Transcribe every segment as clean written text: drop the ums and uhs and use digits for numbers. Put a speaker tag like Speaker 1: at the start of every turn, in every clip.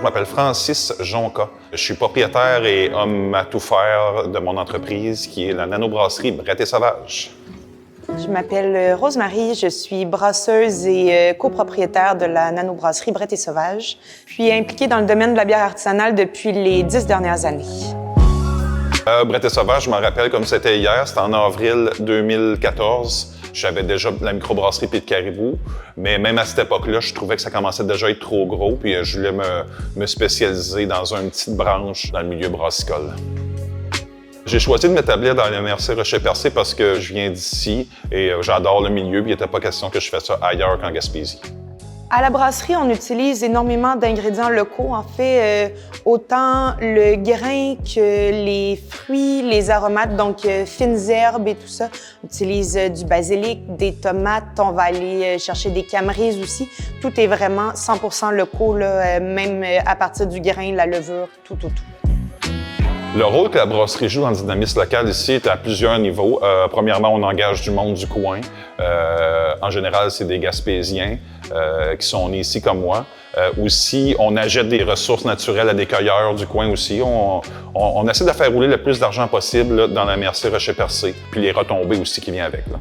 Speaker 1: Je m'appelle Francis Jonca. Je suis propriétaire et homme à tout faire de mon entreprise qui est la nanobrasserie Bret et Sauvage.
Speaker 2: Je m'appelle Rose-Marie, je suis brasseuse et copropriétaire de la nanobrasserie Bret et Sauvage. Je suis impliquée dans le domaine de la bière artisanale depuis les 10 dernières années.
Speaker 1: Bret et Sauvage, je m'en rappelle comme c'était hier, c'était en avril 2014. J'avais déjà la microbrasserie Pied de Caribou, mais même à cette époque-là, je trouvais que ça commençait déjà à être trop gros, puis je voulais me spécialiser dans une petite branche dans le milieu brassicole. J'ai choisi de m'établir dans la MRC Rocher-Percé parce que je viens d'ici et j'adore le milieu, puis il n'était pas question que je fasse ça ailleurs qu'en Gaspésie.
Speaker 2: À la brasserie, on utilise énormément d'ingrédients locaux. En fait, autant le grain que les fruits, les aromates, donc fines herbes et tout ça. On utilise du basilic, des tomates, on va aller chercher des camerises aussi. Tout est vraiment 100% locaux, là, même à partir du grain, la levure, tout.
Speaker 1: Le rôle que la brasserie joue dans le dynamisme local ici est à plusieurs niveaux. Premièrement, on engage du monde du coin. En général, c'est des Gaspésiens qui sont nés ici comme moi. Aussi, on achète des ressources naturelles à des cueilleurs du coin aussi. On essaie de faire rouler le plus d'argent possible là, dans la MRC Rocher-Percé, puis les retombées aussi qui viennent avec. Là.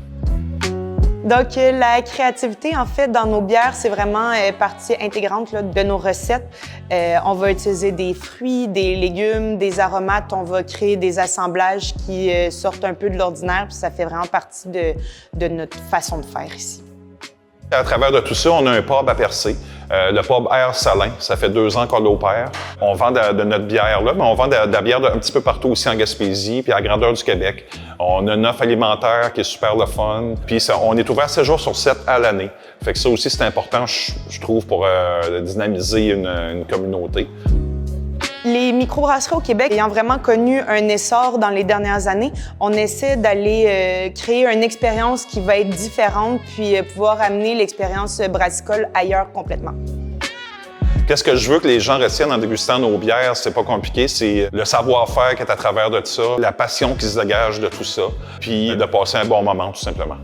Speaker 2: Donc, la créativité, en fait, dans nos bières, c'est vraiment partie intégrante là, de nos recettes. On va utiliser des fruits, des légumes, des aromates. On va créer des assemblages qui sortent un peu de l'ordinaire, puis ça fait vraiment partie de notre façon de faire ici.
Speaker 1: À travers de tout ça, on a un pub à Percé. Le pub Air Salin, ça fait 2 ans qu'on l'opère. On vend de notre bière là, mais on vend de la bière un petit peu partout aussi en Gaspésie, puis à la grandeur du Québec. On a une offre alimentaire qui est super le fun. Puis on est ouvert 7 jours sur 7 à l'année. Fait que ça aussi, c'est important, je trouve, pour dynamiser une communauté.
Speaker 2: Les microbrasseries au Québec ayant vraiment connu un essor dans les dernières années, on essaie d'aller créer une expérience qui va être différente puis pouvoir amener l'expérience brassicole ailleurs complètement.
Speaker 1: Qu'est-ce que je veux que les gens retiennent en dégustant nos bières? C'est pas compliqué, c'est le savoir-faire qui est à travers de ça, la passion qui se dégage de tout ça, puis de passer un bon moment, tout simplement.